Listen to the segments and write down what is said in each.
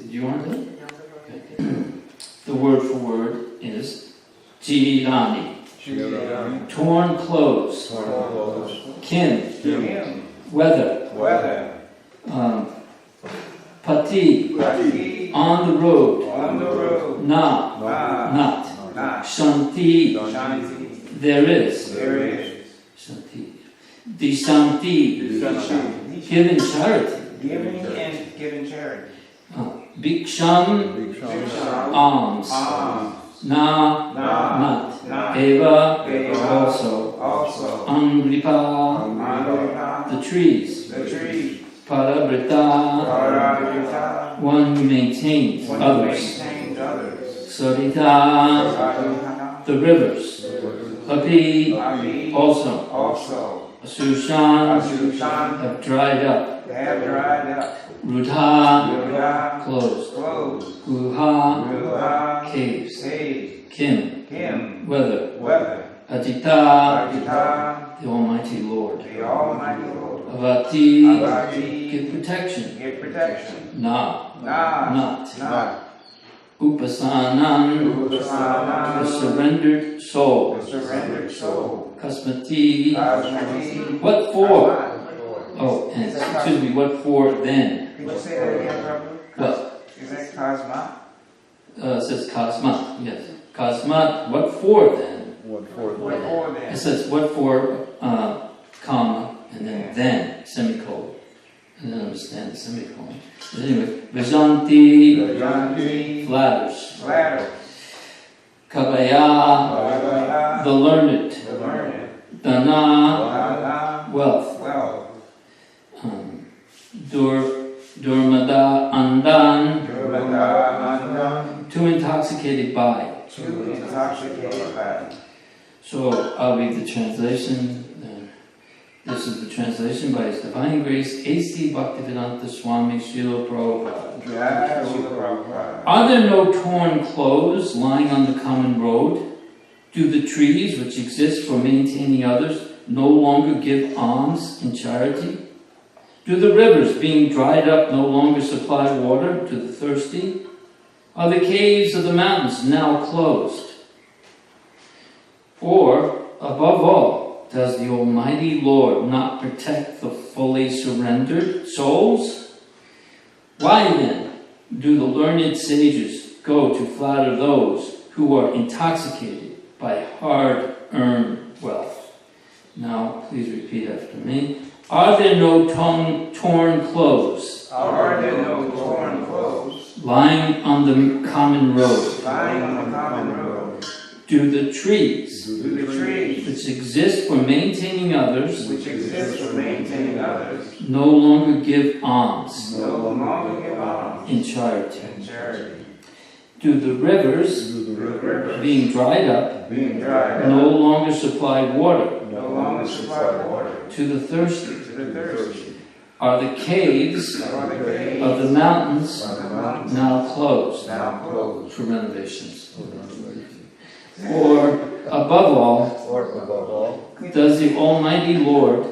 Did you want to? Okay. The word for word is jirani. Torn clothes. Kim. Weather. Pati. On the road. Na. Not. Shanti. There is. Shanti. Dishanti. Giving charity. Giving charity. Bhiksham. Alms. Na. Not. Eva. Also. Angripa. The trees. Parabrita. One who maintains others. Sarita. The rivers. Api. Also. Asushan. Have dried up. Rudha. Closed. Guha. Caves. Kim. Weather. Ajita. The Almighty Lord. Avati. Give protection. Na. Not. Upasanam. The surrendered soul. Kasmati. What for? Oh, and excuse me, what for then? Could you say that again, Prabhu? What? Is that Kasma? It says Kasmat, yes. Kasmat, what for then? What for then? It says what for, comma, and then, semicolon. I don't understand the semicolon. But anyway, Vajanti, flatters. Kabaya, the learned. Dana, wealth. Durmada Andan, too intoxicated by. So I'll read the translation. This is the translation by His Divine Grace, A.C. Bhaktivedanta Swami Srila Prabhupada. Are there no torn clothes lying on the common road? Do the trees which exist for maintaining others no longer give alms in charity? Do the rivers, being dried up, no longer supply water to the thirsty? Are the caves of the mountains now closed? Or, above all, does the Almighty Lord not protect the fully surrendered souls? Why then do the learned sages go to flatter those who are intoxicated by hard-earned wealth? Now, please repeat after me. Are there no torn clothes? Lying on the common road? Do the trees which exist for maintaining others no longer give alms in charity? Do the rivers, being dried up, no longer supply water to the thirsty? Are the caves of the mountains now closed for renovations? Or, above all, does the Almighty Lord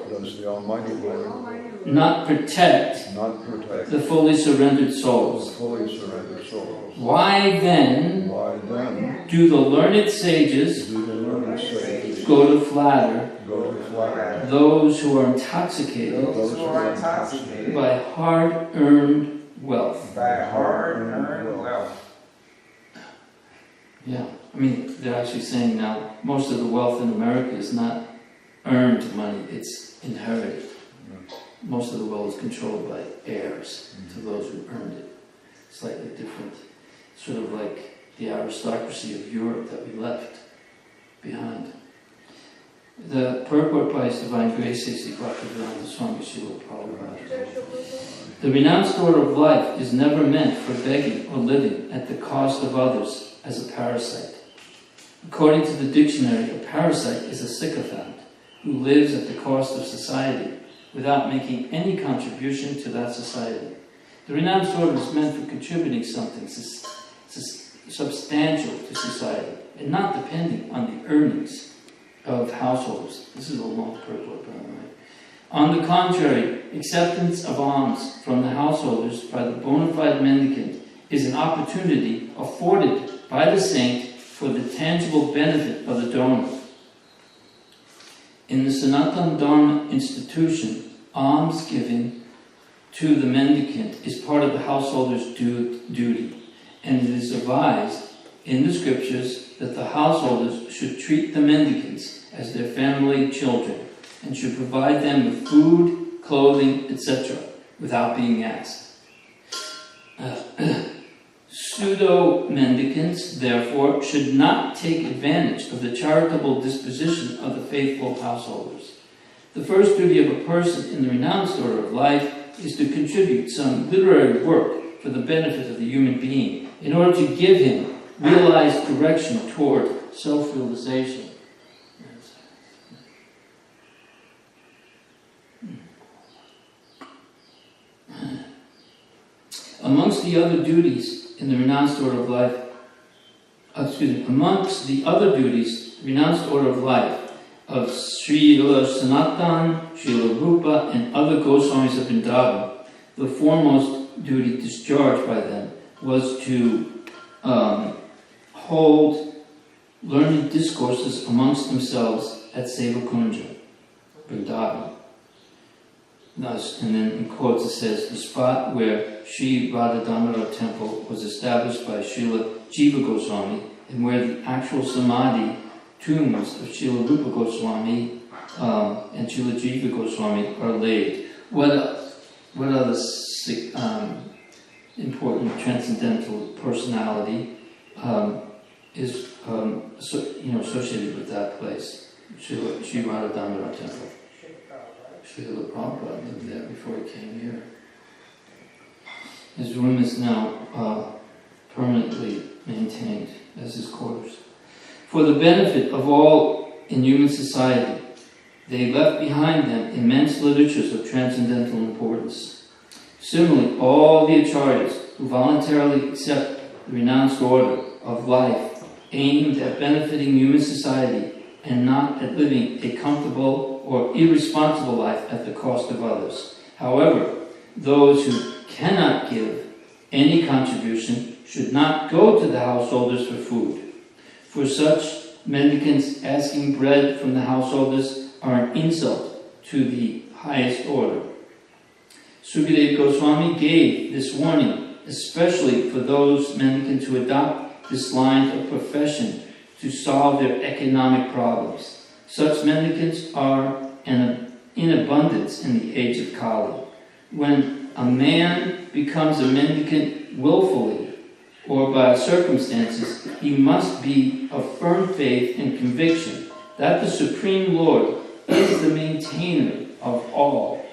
not protect the fully surrendered souls? Why then do the learned sages go to flatter those who are intoxicated by hard-earned wealth? Yeah, I mean, they're actually saying now most of the wealth in America is not earned money, it's inherited. Most of the wealth is controlled by heirs to those who earned it. Slightly different, sort of like the aristocracy of Europe that we left behind. The purport by His Divine Grace, A.C. Bhaktivedanta Swami Srila Prabhupada. The renounced order of life is never meant for begging or living at the cost of others as a parasite. According to the dictionary, a parasite is a sycophant who lives at the cost of society without making any contribution to that society. The renounced order is meant for contributing something substantial to society and not depending on the earnings of households. This is a long purport, by the way. On the contrary, acceptance of alms from the householders by the bona fide mendicant is an opportunity afforded by the saint for the tangible benefit of the donor. In the Sanatana Dharma institution, almsgiving to the mendicant is part of the householder's duty, and it is advised in the scriptures that the householders should treat the mendicants as their family children and should provide them with food, clothing, etc., without being asked. Pseudo-mendicants, therefore, should not take advantage of the charitable disposition of the faithful householders. The first duty of a person in the renounced order of life is to contribute some literary work for the benefit of the human being in order to give him realized direction toward self-realization. Amongst the other duties in the renounced order of life, amongst the other duties, renounced order of life of Srila Sanatan, Srila Rupa, and other Goswamis of Vrindavan, the foremost duty discharged by them was to hold learned discourses amongst themselves at Sevakunja, Vrindavan. Thus, and then in quotes it says, the spot where Sri Radha Damodar temple was established by Srila Jiva Goswami, and where the actual Samadhi tombs of Srila Rupa Goswami and Srila Jiva Goswami are laid. What other important transcendental personality is associated with that place? Sri Radha Damodar temple. Srila Prabhupada lived there before he came here. His room is now permanently maintained as his quarters. For the benefit of all in human society, they left behind them immense literatures of transcendental importance. Similarly, all the acharyas who voluntarily accept the renounced order of life aimed at benefiting human society and not at living a comfortable or irresponsible life at the cost of others. However, those who cannot give any contribution should not go to the householders for food. For such, mendicants asking bread from the householders are an insult to the highest order. Sukadeva Goswami gave this warning, especially for those mendicants who adopt this line of profession to solve their economic problems. Such mendicants are in abundance in the age of Kali. When a man becomes a mendicant willfully or by circumstances, he must be of firm faith and conviction that the Supreme Lord is the maintainer of all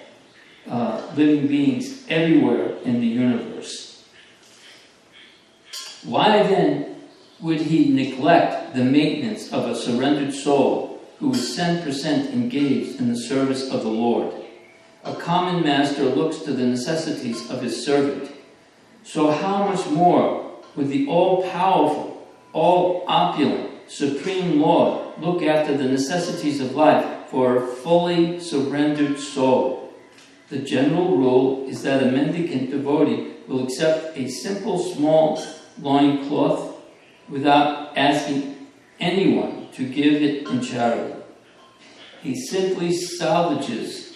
living beings everywhere in the universe. Why then would he neglect the maintenance of a surrendered soul who is 100% engaged in the service of the Lord? A common master looks to the necessities of his servant. So how much more would the all-powerful, all-opulent, Supreme Lord look after the necessities of life for a fully surrendered soul? The general rule is that a mendicant devotee will accept a simple small loincloth without asking anyone to give it in charity. He simply salvages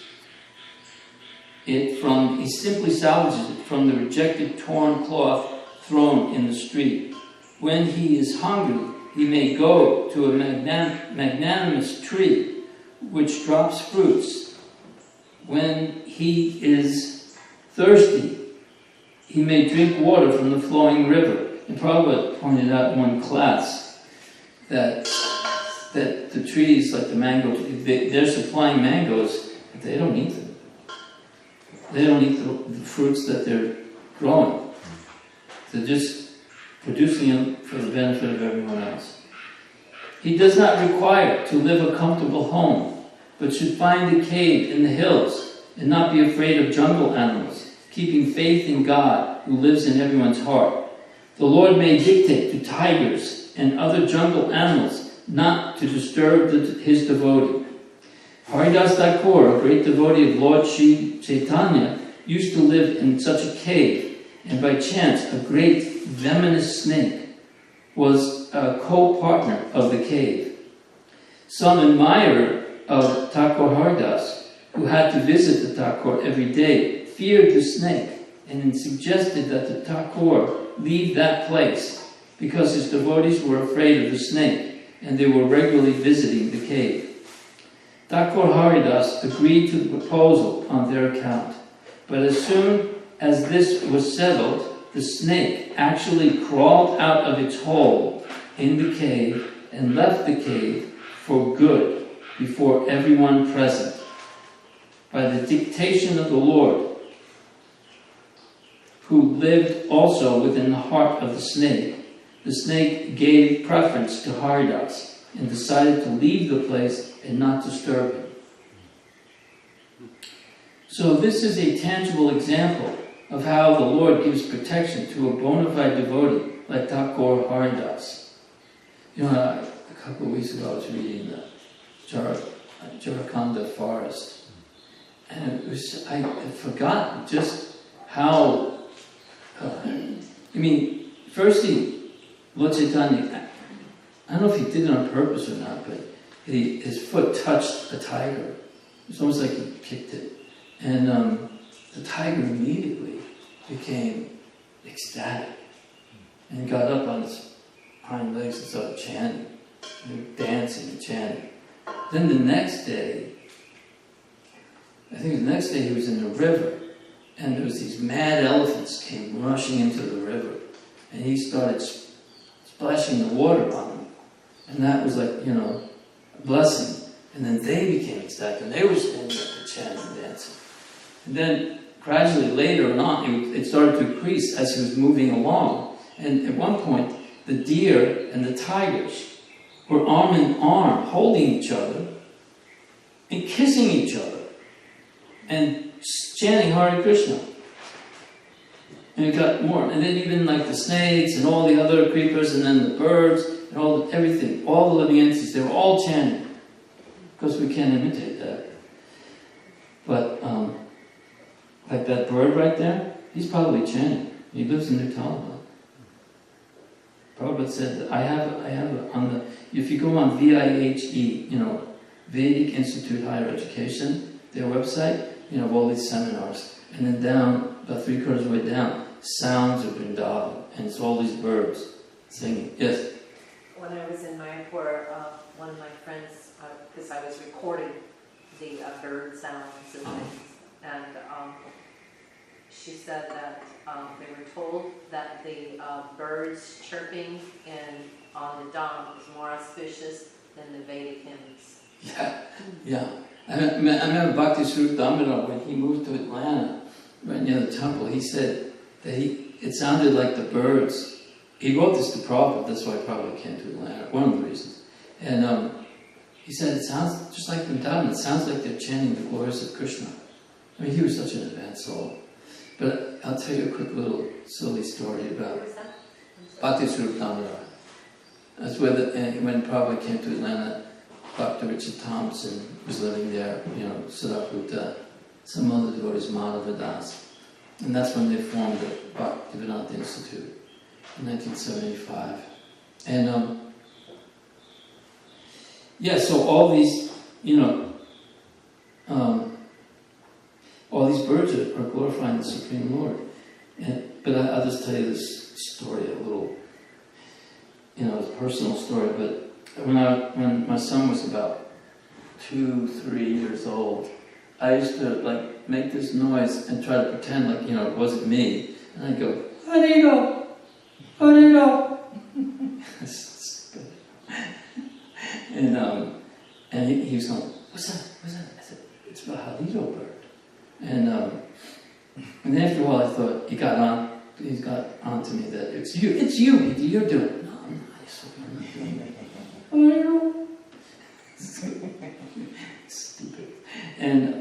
it from the rejected torn cloth thrown in the street. When he is hungry, he may go to a magnanimous tree which drops fruits. When he is thirsty, he may drink water from the flowing river. And Prabhupada pointed out in one class that the trees, like the mango, they're supplying mangoes, but they don't eat them. They don't eat the fruits that they're growing. They're just producing them for the benefit of everyone else. He does not require to live a comfortable home, but should find a cave in the hills and not be afraid of jungle animals, keeping faith in God who lives in everyone's heart. The Lord may dictate to tigers and other jungle animals not to disturb his devotee. Haridas Thakur, a great devotee of Lord Sri Chaitanya, used to live in such a cave, and by chance a great venomous snake was a co-partner of the cave. Some admirer of Thakur Haridas, who had to visit the Thakur every day, feared the snake and suggested that the Thakur leave that place because his devotees were afraid of the snake and they were regularly visiting the cave. Thakur Haridas agreed to the proposal on their account, but as soon as this was settled, the snake actually crawled out of its hole in the cave and left the cave for good before everyone present. By the dictation of the Lord, who lived also within the heart of the snake gave preference to Haridas and decided to leave the place and not disturb him. So this is a tangible example of how the Lord gives protection to a bona fide devotee like Thakur Haridas. You know, a couple of weeks ago I was reading the Jharkhand forest, and it was, I had forgotten just how, firstly, Lord Chaitanya, I don't know if he did it on purpose or not, but his foot touched a tiger. It's almost like he kicked it. And the tiger immediately became ecstatic and got up on its hind legs and started chanting, dancing and chanting. Then the next day, he was in the river, and there was these mad elephants came rushing into the river, and he started splashing the water on them, and that was like, a blessing. And then they became ecstatic, and they were standing up and chanting and dancing. And then gradually later on, it started to increase as he was moving along. And at one point, the deer and the tigers were arm in arm, holding each other and kissing each other and chanting Hare Krishna. And it got more. And then even like the snakes and all the other creepers and then the birds and everything, all the living entities, they were all chanting. Of course, we can't imitate that. But like that bird right there, he's probably chanting. He lives in New Talavana. Prabhupada said that I have on the, if you go on VIHE, Vedic Institute Higher Education, their website, of all these seminars. And then down, about 3/4 of the way down, sounds of Vrindavan. And it's all these birds singing. Yes? When I was in Mayapur, one of my friends, because I was recording the bird sounds and things, and she said that they were told that the birds chirping on the dawn was more auspicious than the Vedic hymns. Yeah. I remember Bhakti Swarup Damodar, when he moved to Atlanta, right near the temple, he said that it sounded like the birds. He wrote this to Prabhupada, that's why Prabhupada came to Atlanta, one of the reasons. And he said it sounds just like Vrindavan, it sounds like they're chanting the glories of Krishna. I mean, he was such an advanced soul. But I'll tell you a quick little silly story about Bhakti Swarup Damodar. That's where when Prabhupada came to Atlanta, Dr. Richard Thompson was living there, Siddhartha Gupta, some other devotees, Madhava Das. And that's when they formed the Bhaktivedanta Institute in 1975. And so all these, all these birds are glorifying the Supreme Lord. But I'll just tell you this story, a little, a personal story. But when my son was about 2-3 years old, I used to make this noise and try to pretend like it wasn't me, and I'd go, Harino, Harino. And he was going, what's that? I said, it's about Harino bird. And then after a while I thought, he got on to me that it's you, you're doing it. No, I'm not doing it. Oh, stupid.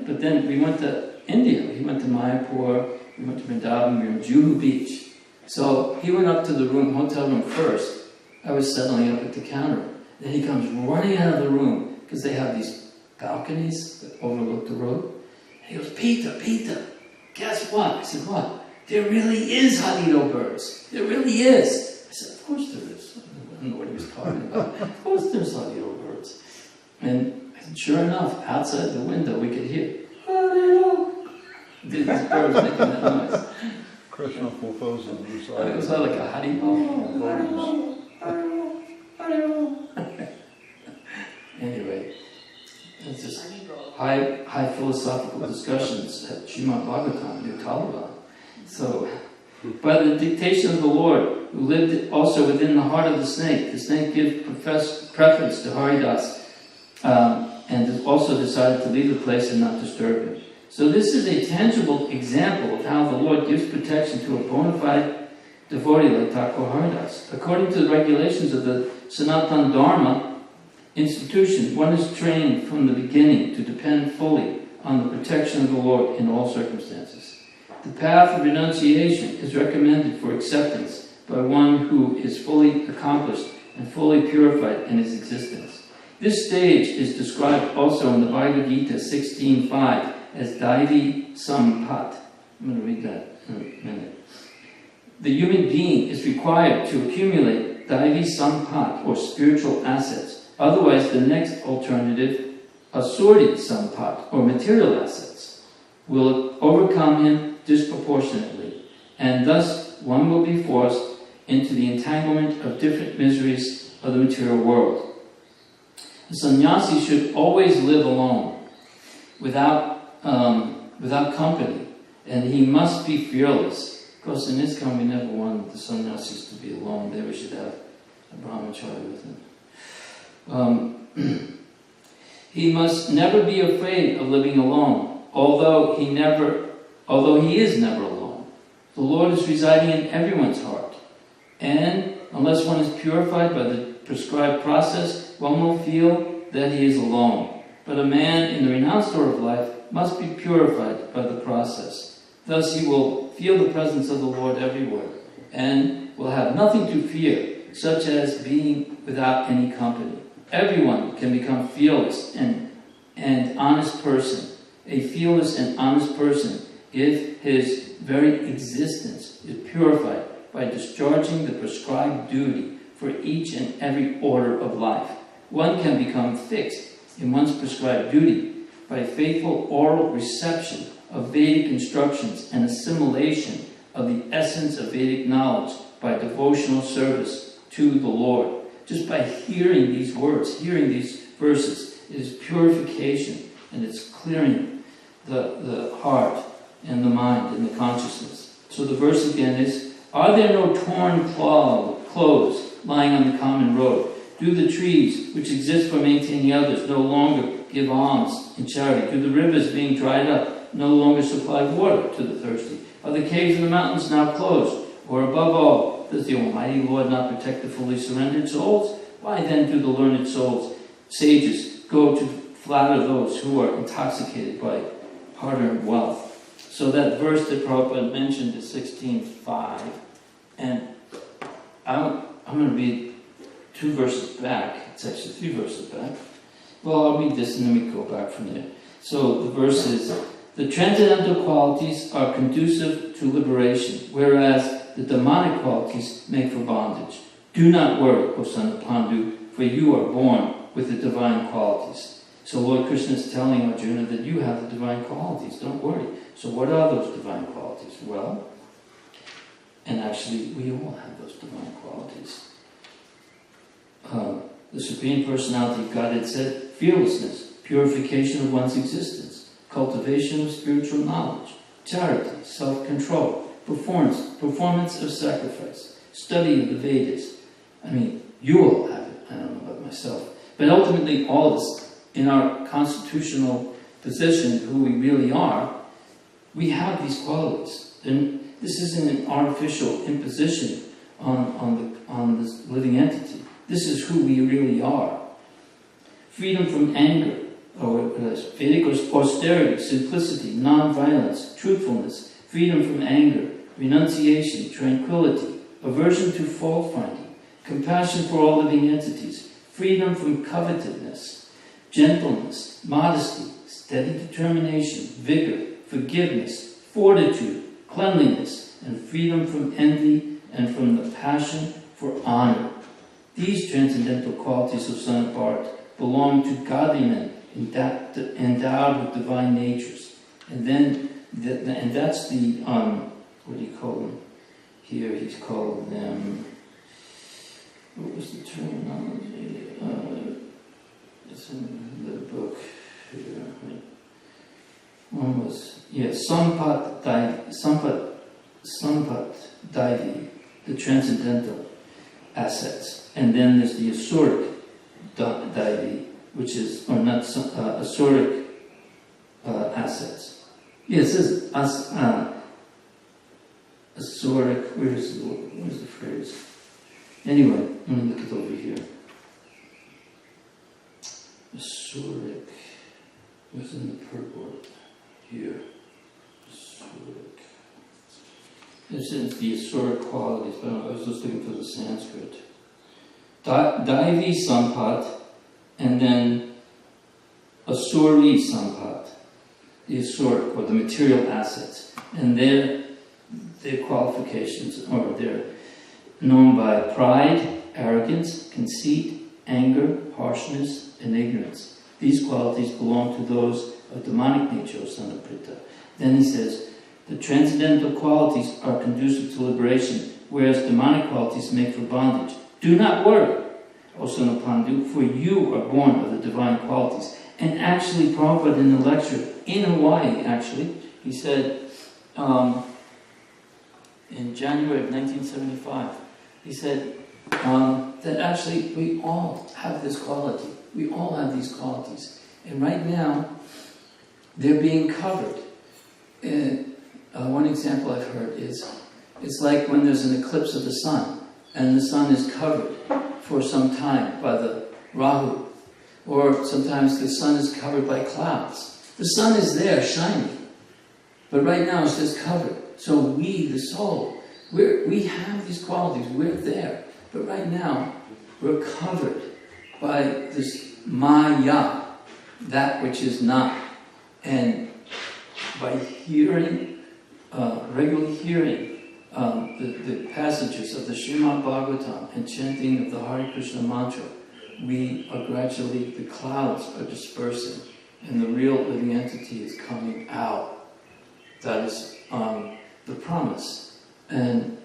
But then we went to India. We went to Mayapur, we went to Vrindavan, we were in Juhu Beach. So he went up to the hotel room first. I was settling up at the counter. Then he comes running out of the room, because they have these balconies that overlook the road. And he goes, Peter, guess what? I said, what? there really is hot-eater-birds. There really is. I said, of course there is. I don't know what he was talking about. Of course there's hot-eater-birds. And sure enough, outside the window we could hear, these birds making that noise. Krishna fulfills the It was like a Haribo. Anyway, it's just high philosophical discussions at Srimad Bhagavatam near Talavana. So, by the dictation of the Lord, who lived also within the heart of the snake gives preference to Haridas, and also decided to leave the place and not disturb him. So this is a tangible example of how the Lord gives protection to a bona fide devotee like Thakur Haridas. According to the regulations of the Sanatana Dharma institution, one is trained from the beginning to depend fully on the protection of the Lord in all circumstances. The path of renunciation is recommended for acceptance by one who is fully accomplished and fully purified in his existence. This stage is described also in the Bhagavad Gita 16.5 as Daivi Sampat. I'm going to read that in a minute. The human being is required to accumulate Daivi Sampat, or spiritual assets. Otherwise, the next alternative, Asuri Sampat, or material assets, will overcome him disproportionately, and thus one will be forced into the entanglement of different miseries of the material world. A sannyasi should always live alone, without company, and he must be fearless. Of course, in ISKCON we never wanted the sannyasis to be alone. There we should have a brahmachari with him. He must never be afraid of living alone, although he is never alone. The Lord is residing in everyone's heart, and unless one is purified by the prescribed process, one will feel that he is alone. But a man in the renounced order of life must be purified by the process. Thus he will feel the presence of the Lord everywhere, and will have nothing to fear, such as being without any company. Everyone can become fearless and honest person, a fearless and honest person, if his very existence is purified by discharging the prescribed duty for each and every order of life. One can become fixed in one's prescribed duty by faithful oral reception of Vedic instructions and assimilation of the essence of Vedic knowledge by devotional service to the Lord. Just by hearing these words, hearing these verses, it is purification, and it's clearing the heart and the mind and the consciousness. So the verse again is, are there no torn clothes lying on the common road? Do the trees, which exist for maintaining others, no longer give alms in charity? Do the rivers, being dried up, no longer supply water to the thirsty? Are the caves in the mountains now closed? Or above all, does the Almighty Lord not protect the fully surrendered souls? Why then do the learned sages, go to flatter those who are intoxicated by hard-earned wealth? So that verse that Prabhupada mentioned is 16.5, and I'm going to read 2 verses back. It's actually 3 verses back. Well, I'll read this and then we go back from there. So the verse is, the transcendental qualities are conducive to liberation, whereas the demonic qualities make for bondage. Do not worry, O son of Pandu, for you are born with the divine qualities. So Lord Krishna is telling Arjuna that you have the divine qualities. Don't worry. So what are those divine qualities? Well, and actually we all have those divine qualities. The Supreme Personality of Godhead said, fearlessness, purification of one's existence, cultivation of spiritual knowledge, charity, self-control, performance of sacrifice, study of the Vedas. I mean, you all have it. I don't know about myself. But ultimately, all of us, in our constitutional position, who we really are, we have these qualities. And this isn't an artificial imposition on this living entity. This is who we really are. Freedom from anger, or Vedic austerity, simplicity, non-violence, truthfulness, freedom from anger, renunciation, tranquility, aversion to fault-finding, compassion for all living entities, freedom from covetousness, gentleness, modesty, steady determination, vigor, forgiveness, fortitude, cleanliness, and freedom from envy and from the passion for honor. These transcendental qualities of Son of Bharat belong to godly men endowed with divine natures. And then, and that's the, what do you call them? Here he's called them, what was the terminology? It's in the book here. One was, Sampat Daivi, the transcendental assets. And then there's the Asuric Daivi, which is, or not, Asuric assets. Yes, it says Asuric, where's the phrase? Anyway, let me look it over here. Asuric, what's in the purport? Here. Asuric. This is the Asuric qualities, but I was just looking for the Sanskrit. Daivi Sampat, and then Asuri Sampat, the Asuric, or the material assets. And their qualifications, or they're known by pride, arrogance, conceit, anger, harshness, and ignorance. These qualities belong to those of demonic nature, O son of Pritha. Then he says, the transcendental qualities are conducive to liberation, whereas demonic qualities make for bondage. Do not worry, O son of Pandu, for you are born of the divine qualities. And actually, Prabhupada in the lecture, in Hawaii actually, he said, in January of 1975, he said that actually we all have this quality. We all have these qualities. And right now, they're being covered. One example I've heard is, it's like when there's an eclipse of the sun, and the sun is covered for some time by the Rahu. Or sometimes the sun is covered by clouds. The sun is there, shining. But right now it's just covered. So we, the soul, we have these qualities, we're there. But right now, we're covered by this Maya, that which is not. And by hearing, regularly hearing the passages of the Srimad Bhagavatam and chanting of the Hare Krishna mantra, we are gradually, the clouds are dispersing and the real living entity is coming out. That is the promise. And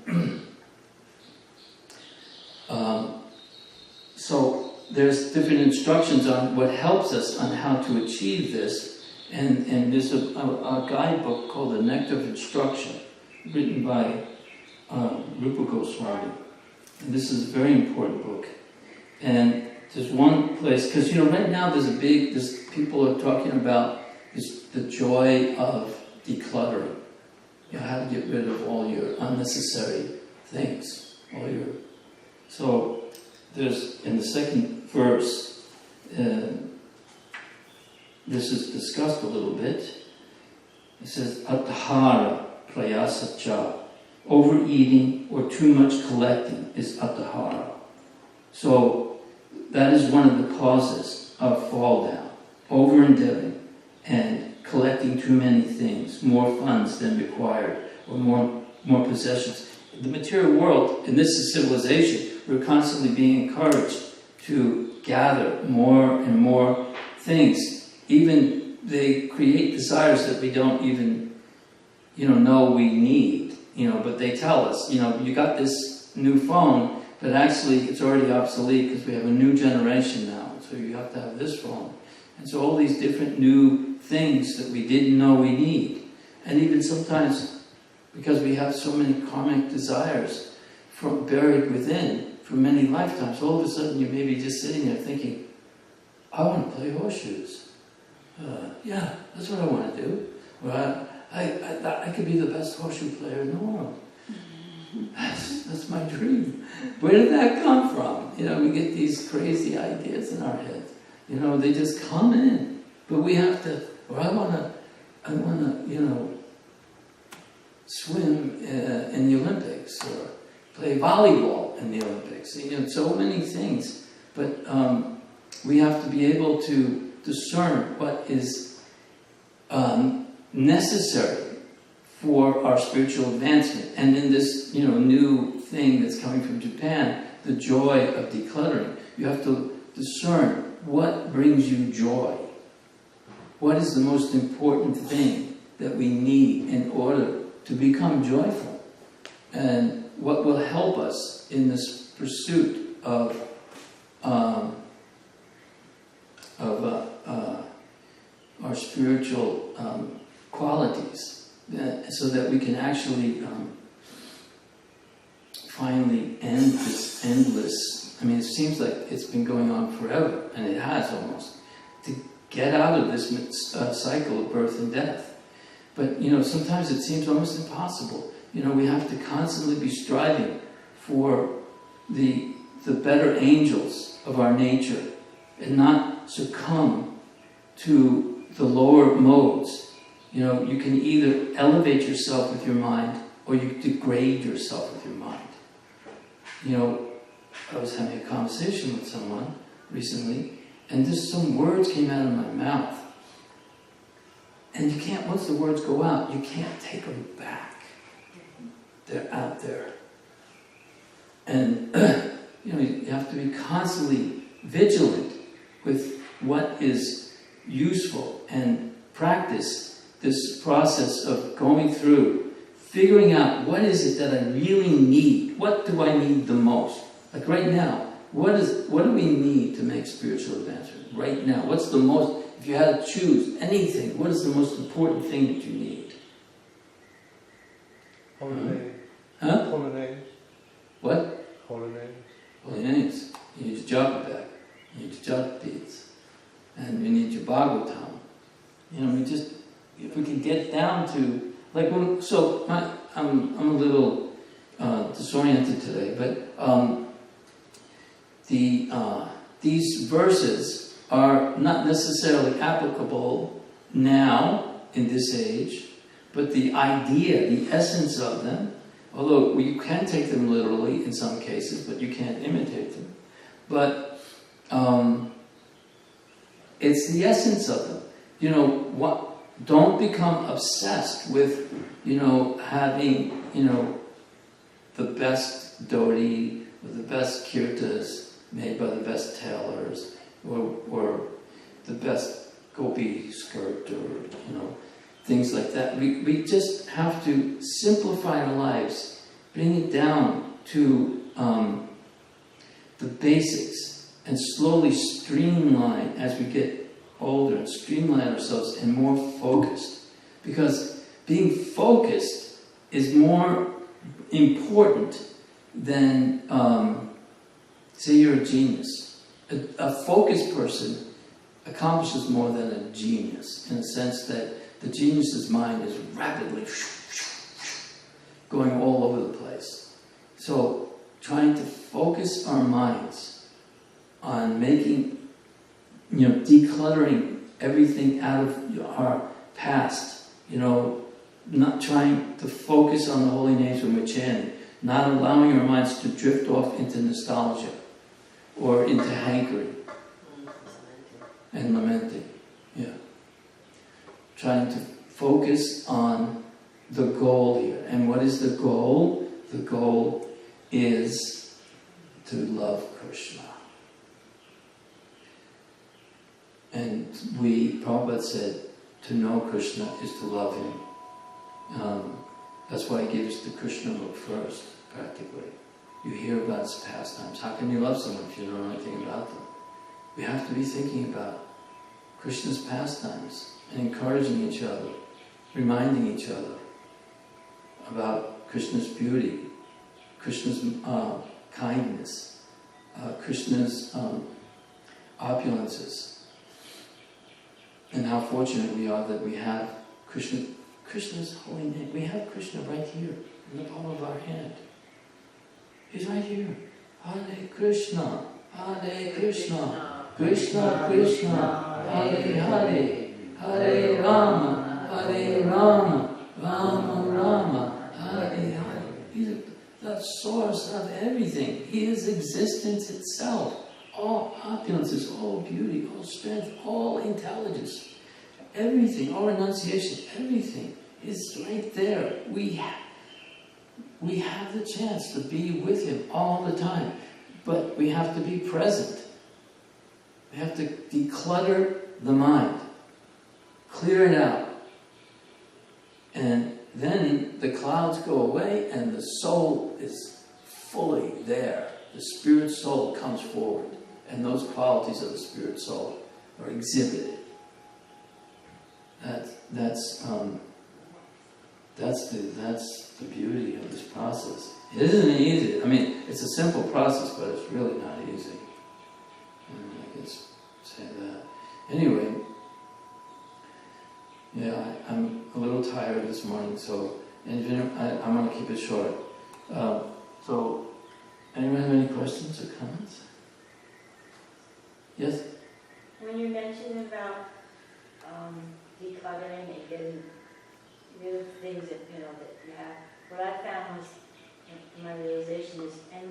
so there's different instructions on what helps us on how to achieve this. And there's a guidebook called The Nectar of Instruction, written by Rupa Goswami. And this is a very important book. And there's one place, because right now there's people are talking about the joy of decluttering. How to get rid of all your unnecessary things. So there's, in the second verse, this is discussed a little bit. It says, Atahara prayasacha. Overeating or too much collecting is atahara. So that is one of the causes of fall down. Over-endeavoring and collecting too many things, more funds than required, or more possessions. In the material world, and this is civilization, we're constantly being encouraged to gather more and more things. Even they create desires that we don't even, know we need. But they tell us, you got this new phone, but actually it's already obsolete because we have a new generation now. So you have to have this phone. And so all these different new things that we didn't know we need. And even sometimes, because we have so many karmic desires buried within for many lifetimes, all of a sudden you may be just sitting there thinking, I want to play horseshoes. Yeah, that's what I want to do. Or I could be the best horseshoe player in the world. That's my dream. Where did that come from? We get these crazy ideas in our head. They just come in. But we have to, or I wanna, swim in the Olympics, or play volleyball in the Olympics. So many things. But we have to be able to discern what is necessary for our spiritual advancement. And in this, new thing that's coming from Japan, the joy of decluttering, you have to discern what brings you joy. What is the most important thing that we need in order to become joyful? And what will help us in this pursuit of our spiritual qualities, so that we can actually finally end this endless, it seems like it's been going on forever, and it has almost, to get out of this cycle of birth and death. But, sometimes it seems almost impossible. We have to constantly be striving for the better angels of our nature and not succumb to the lower modes. You can either elevate yourself with your mind or you degrade yourself with your mind. I was having a conversation with someone recently, and just some words came out of my mouth. And you can't, once the words go out, you can't take them back. They're out there. And, you have to be constantly vigilant with what is useful and practice this process of going through, figuring out what is it that I really need? What do I need the most? Like right now, what do we need to make spiritual advancement? Right now, what's the most, if you had to choose anything, what is the most important thing that you need? Holidays. Huh? Holidays. What? Holidays. Holidays. You need your japa bag. You need your japa beads. And you need your Bhagavatam. If we can get down to, I'm a little disoriented today, but these verses are not necessarily applicable now in this age, but the idea, the essence of them, although you can take them literally in some cases, but you can't imitate them. But it's the essence of them. Don't become obsessed with, having, the best dhoti or the best kirtas made by the best tailors, or the best gopi skirt, or, things like that. We just have to simplify our lives, bring it down to the basics, and slowly streamline as we get older, and streamline ourselves and more focused. Because being focused is more important than, say you're a genius. A focused person accomplishes more than a genius, in the sense that the genius's mind is rapidly going all over the place. So trying to focus our minds on making, decluttering everything out of our past, not trying to focus on the holy names when we're chanting, not allowing our minds to drift off into nostalgia or into hankering and lamenting. Yeah. Trying to focus on the goal here. And what is the goal? The goal is to love Krishna. And Prabhupada said, to know Krishna is to love him. That's why he gives the Krishna book first, practically. You hear about his pastimes. How can you love someone if you don't know anything about them? We have to be thinking about Krishna's pastimes and encouraging each other, reminding each other about Krishna's beauty, Krishna's kindness, Krishna's opulences, and how fortunate we are that we have Krishna's holy name. We have Krishna right here in the palm of our hand. He's right here. Hare Krishna, Hare Krishna, Krishna Krishna, Hare Hare, Hare Rama, Hare Rama, Rama Rama, Hare Hare. He's the source of everything. He is existence itself. All opulences, all beauty, all strength, all intelligence. Everything, all renunciation, everything is right there. We have the chance to be with Him all the time, but we have to be present. We have to declutter the mind, clear it out, and then the clouds go away and the soul is fully there. The spirit soul comes forward, and those qualities of the spirit soul are exhibited. That's the beauty of this process. It isn't easy. I mean, it's a simple process, but it's really not easy. And I guess say that. Anyway, yeah, I'm a little tired this morning, so I'm going to keep it short. So, anyone have any questions or comments? Yes? When you mentioned about decluttering and getting rid of things that that you have, what I found was my realization is, and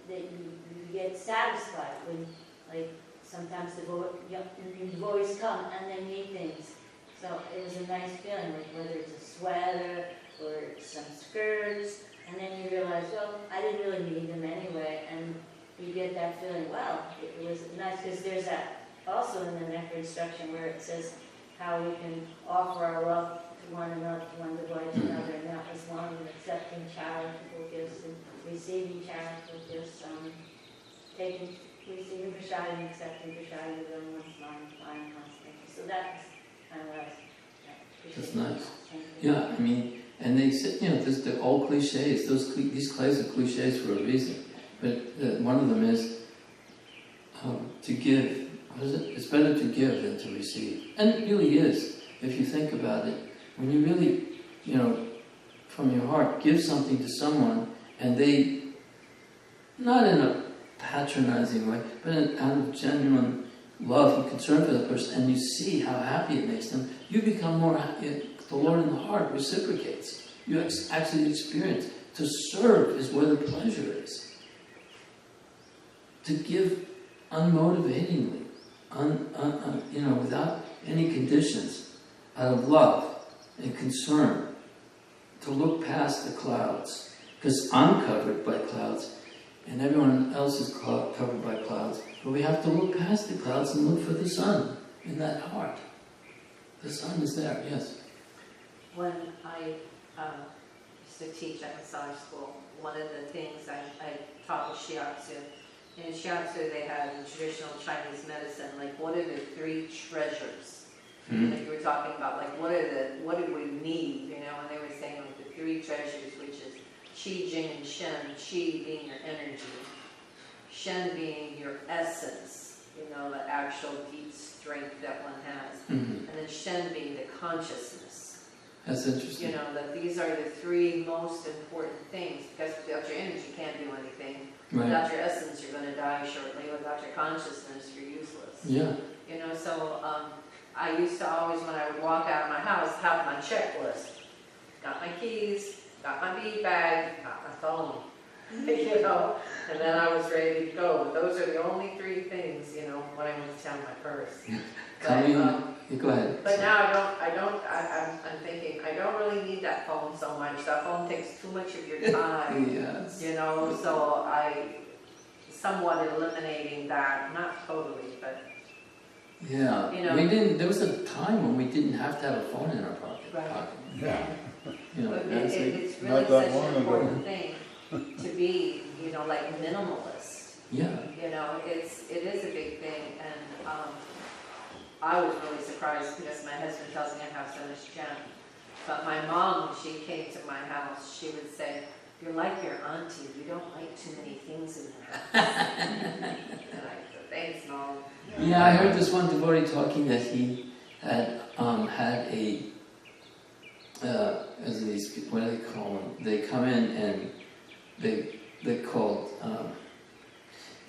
that you get satisfied when, like, sometimes the boys come and they need things. So it was a nice feeling, like whether it's a sweater or some skirts, and then you realize, well, I didn't really need them anyway, and you get that feeling, wow, it was nice, because there's that also in the Necker instruction where it says how we can offer our love to one another, one device to another, and that was one of them, accepting charitable gifts and receiving charitable gifts, receiving prashadam, accepting prashadam within one's mind, constantly. So that's kind of what I That's nice. Yeah, I mean, and they said, there's the old cliches. These clays are cliches for a reason. But one of them is to give. What is it? It's better to give than to receive. And it really is, if you think about it. When you really, from your heart, give something to someone, and they, not in a patronizing way, but out of genuine love and concern for that person, and you see how happy it makes them, you become more happy. The Lord in the heart reciprocates. You actually experience. To serve is where the pleasure is. To give unmotivatingly, without any conditions, out of love and concern. To look past the clouds. Because I'm covered by clouds, and everyone else is covered by clouds. But we have to look past the clouds and look for the sun in that heart. The sun is there, yes. When I used to teach at massage school, one of the things I taught was shiatsu. In shiatsu, they had in traditional Chinese medicine, like, what are the 3 treasures? Mm-hmm. Like you were talking about, like, what do we need, and they were saying, like, the 3 treasures, which is Qi, Jing, and Shen. Qi being your energy, Shen being your essence, the actual deep strength that one has, Mm-hmm. and then Shen being the consciousness. That's interesting. That these are the 3 most important things, because without your energy you can't do anything. Right. Without your essence you're going to die shortly. Without your consciousness you're useless. Yeah. So I used to always, when I would walk out of my house, have my checklist. Got my keys, got my bead bag, got my phone. And then I was ready to go. But those are the only 3 things, when I went to town, my purse. Go ahead. But now I'm thinking, I don't really need that phone so much. That phone takes too much of your time. Yes. So I somewhat eliminating that, not totally, but Yeah. There was a time when we didn't have to have a phone in our pocket. Right. Yeah. But it's really Not that such long an ago. important thing to be, like minimalist. Yeah. It is a big thing, and I was really surprised because my husband tells me I have so much junk. But my mom, when she came to my house, she would say, "You're like your auntie. You don't like too many things in your house." And I said, "Thanks, Mom." Yeah, I heard this one devotee talking that he had had a as these, what do they call them? They come in and they called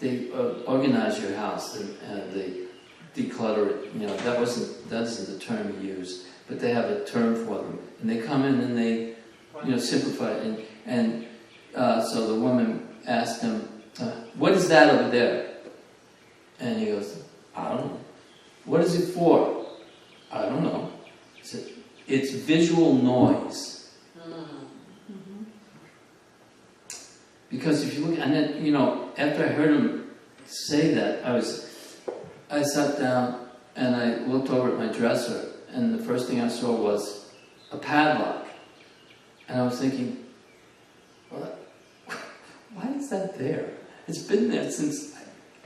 they organize your house and they declutter it. That isn't the term he used, but they have a term for them. And they come in and they simplify it. And so the woman asked him, "What is that over there?" And he goes, "I don't know." "What is it for?" "I don't know." He said, it's visual noise. Because if you look, and then, you know, after I heard him say that, I sat down and I looked over at my dresser, and the first thing I saw was a padlock. And I was thinking, what? Why is that there? It's been there since,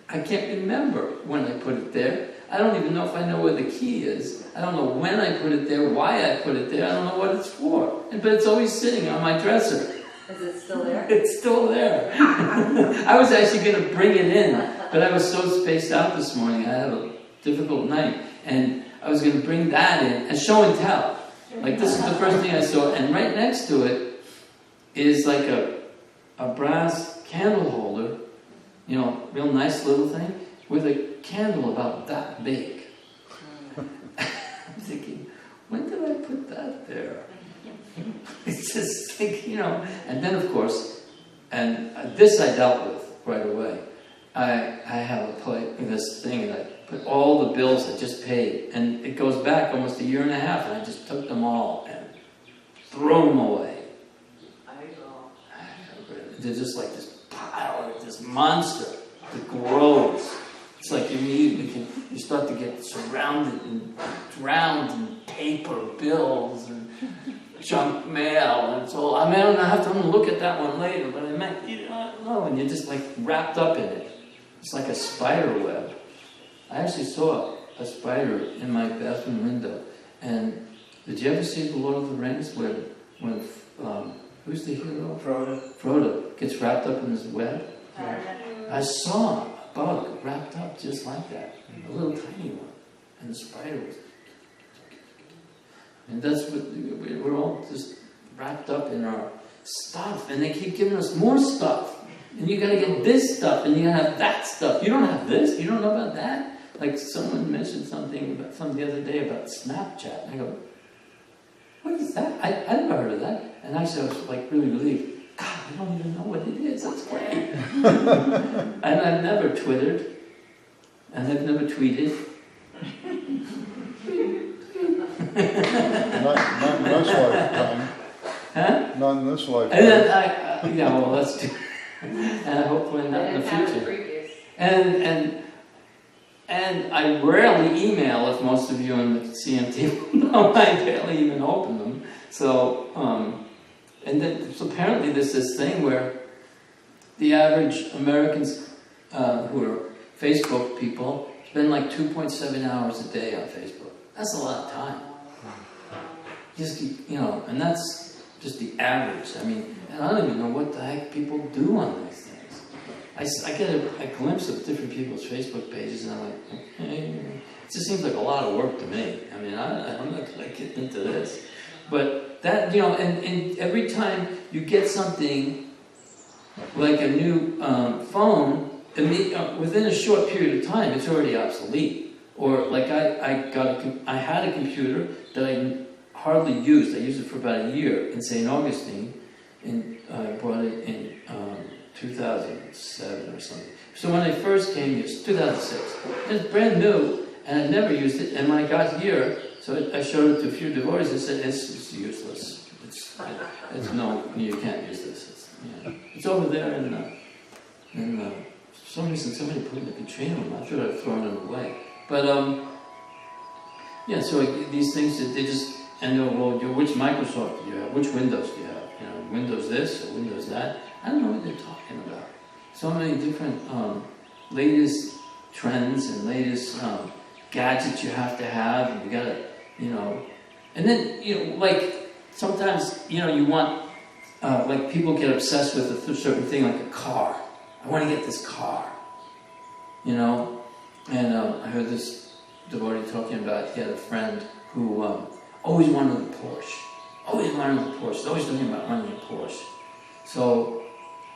I can't remember when I put it there. I don't even know if I know where the key is. I don't know when I put it there, why I put it there. I don't know what it's for. But it's always sitting on my dresser. Is it still there? It's still there. I was actually going to bring it in, but I was so spaced out this morning. I had a difficult night. And I was going to bring that in and show and tell. Like, this is the first thing I saw. And right next to it is like a brass candle holder, you know, real nice little thing, with a candle about that big. I'm thinking, when did I put that there? It's just like, you know. And then, of course, and this I dealt with right away. I have this thing, and I put all the bills I just paid, and it goes back almost a year and a half, and I just took them all and threw them away. They're just like this pile, this monster that grows. It's like you start to get surrounded and drowned in paper bills and junk mail, and so I'm gonna look at that one later, but I meant, you know, and you're just like wrapped up in it. It's like a spider web. I actually saw a spider in my bathroom window. And did you ever see The Lord of the Rings when who's the hero? Frodo gets wrapped up in this web? I saw a bug wrapped up just like that. A little tiny one. And the spider was... And that's what... We're all just wrapped up in our stuff. And they keep giving us more stuff. And you gotta get this stuff, and you gotta have that stuff. You don't have this? You don't know about that? Like someone mentioned something the other day about Snapchat. And I go, what is that? I never heard of that. And actually I was like really relieved. God, I don't even know what it is. That's great. And I've never Twittered. And I've never tweeted. Not in this lifetime. Huh? Not in this lifetime. And then yeah, well, that's true. And hopefully not in the future. And I rarely email, if most of you in the CMT know, I barely even open them. So, so apparently there's this thing where the average Americans who are Facebook people spend like 2.7 hours a day on Facebook. That's a lot of time. Just keep, you know, and that's just the average. I mean, and I don't even know what the heck people do on these things. I get a glimpse of different people's Facebook pages, and I'm like, okay, it just seems like a lot of work to me. I mean, I'm not going to get into this. But that, you know, and every time you get something like a new phone, within a short period of time, it's already obsolete. Or like I had a computer that I hardly used. I used it for about a year in St. Augustine, and I bought it in 2007 or something. So when I first came, it was 2006. It's brand new, and I never used it. And when I got here, so I showed it to a few devotees. I said, "It's useless. It's no, you can't use this. It's over there for some reason somebody put it in the container room. I thought I'd thrown it away. But yeah. So these things that they just well, which Microsoft do you have? Which Windows do you have? You know, Windows this or Windows that. I don't know what they're talking about. So many different latest trends and latest gadgets you have to have, and you gotta, you know. And then, you know, like sometimes, you know, you want, like people get obsessed with a certain thing, like a car. I want to get this car, you know. And I heard this devotee talking about, he had a friend who always wanted a Porsche. Always wanted a Porsche. Always talking about wanting a Porsche. So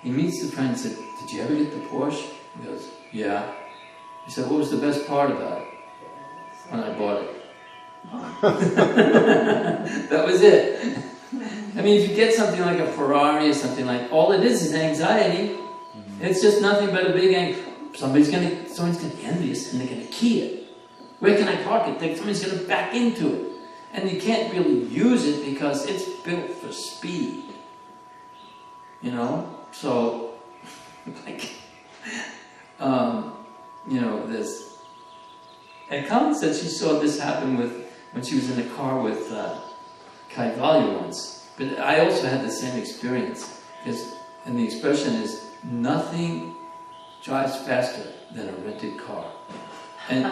he meets the friend and said, "Did you ever get the Porsche?" He goes, "Yeah." He said, "What was the best part about it?" "When I bought it." That was it. I mean, if you get something like a Ferrari or something like, all it is anxiety. It's just nothing but a big someone's gonna be envious and they're gonna key it. Where can I park it? Somebody's gonna back into it. And you can't really use it because it's built for speed. You know? So, like, you know, this. And Colin said she saw this happen when she was in a car with Kaivalya once. But I also had the same experience. And the expression is, nothing drives faster than a rented car. And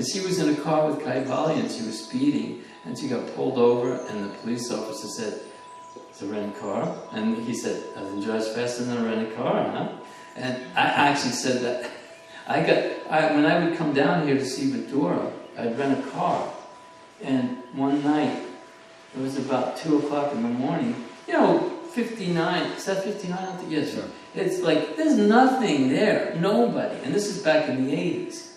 she was in a car with Kaivalya and she was speeding and she got pulled over and the police officer said, "It's a rented car?" And he said, "Nothing drives faster than a rented car, huh?" And I actually said that. When I would come down here to see Vidura, I'd rent a car. And one night, it was about 2 o'clock in the morning, you know, 59, is that 59? Yes, Yeah. It's like, there's nothing there, nobody. And this is back in the 80s.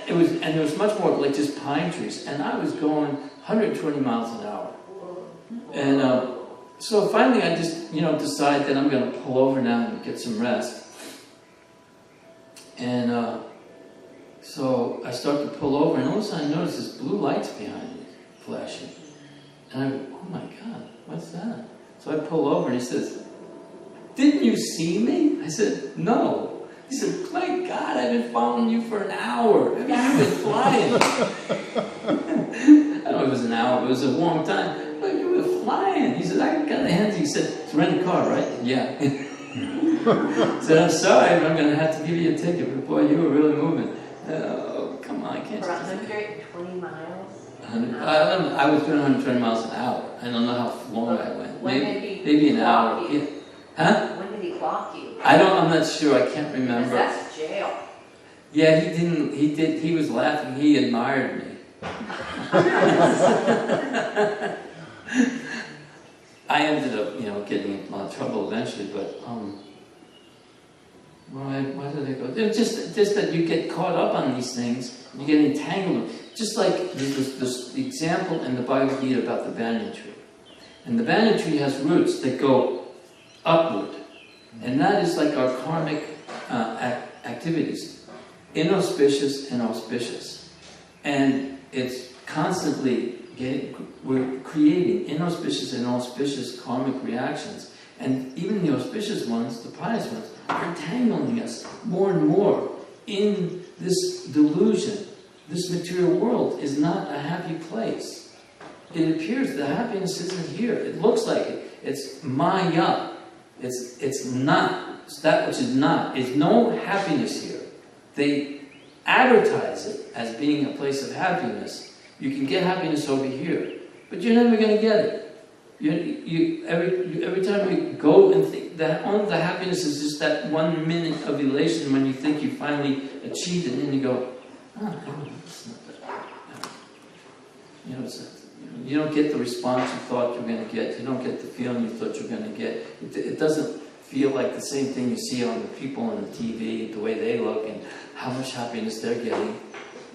And there was much more like just pine trees. And I was going 120 miles an hour. And so finally I just, decide that I'm going to pull over now and get some rest. And so I start to pull over, and all of a sudden I notice this blue lights behind me flashing. And I go, "Oh my God, what's that?" So I pull over, and he says, "Didn't you see me?" I said, "No." He said, "My God, I've been following you for an hour. You've been flying." I don't know if it was an hour, it was a long time. But you were flying. He said, "I got the hands." He said, "It's rent a car, right?" "Yeah." I said, "I'm sorry, but I'm going to have to give you a ticket." But boy, you were really moving. Oh, come on, I can't For just... 120 miles? I was doing 120 miles an hour. I don't know how long I went. When did he Maybe an hour. clock you? Yeah. Huh? When did he clock you? I'm not sure. I can't Because remember. that's jail. Yeah, he was laughing. He admired me. I ended up, getting in a lot of trouble eventually, but, why did I go? It's just that you get caught up on these things, you get entangled. Just like this example in the Bhagavad Gita about the banyan tree. And the banyan tree has roots that go upward. And that is like our karmic activities. Inauspicious and auspicious. And it's constantly we're creating inauspicious and auspicious karmic reactions. And even the auspicious ones, the pious ones, are entangling us more and more in this delusion. This material world is not a happy place. It appears the happiness isn't here. It looks like it. It's Maya. It's not. It's that which is not. There's no happiness here. They advertise it as being a place of happiness. You can get happiness over here, but you're never going to get it. Every time you go and think that only the happiness is just that 1 minute of elation when you think you finally achieved it, and then you go, it's not that. You don't get the response you thought you were going to get. You don't get the feeling you thought you were going to get. It doesn't feel like the same thing you see on the people on the TV, the way they look, and how much happiness they're getting.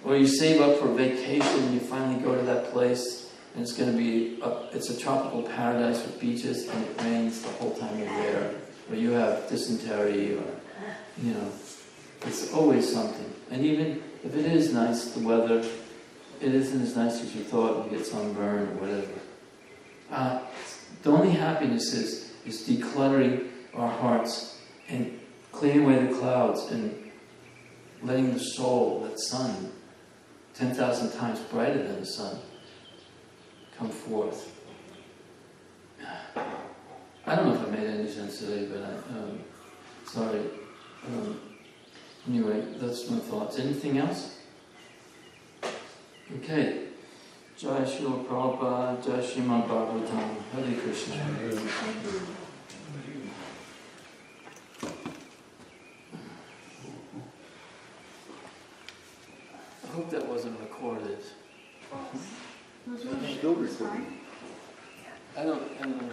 Or you save up for a vacation and you finally go to that place, and it's going to be it's a tropical paradise with beaches, and it rains the whole time you're there. Or you have dysentery, or it's always something. And even if it is nice, the weather, it isn't as nice as you thought, and you get sunburn or whatever. The only happiness is decluttering our hearts and clearing away the clouds and letting the soul, that sun, 10,000 times brighter than the sun, come forth. I don't know if I made any sense today, but sorry. Anyway, that's my thoughts. Anything else? Okay. Jai Srila Prabhupada, Jai Srimad Bhagavatam, Hare Krishna. I hope that wasn't recorded. Still recording. I don't know.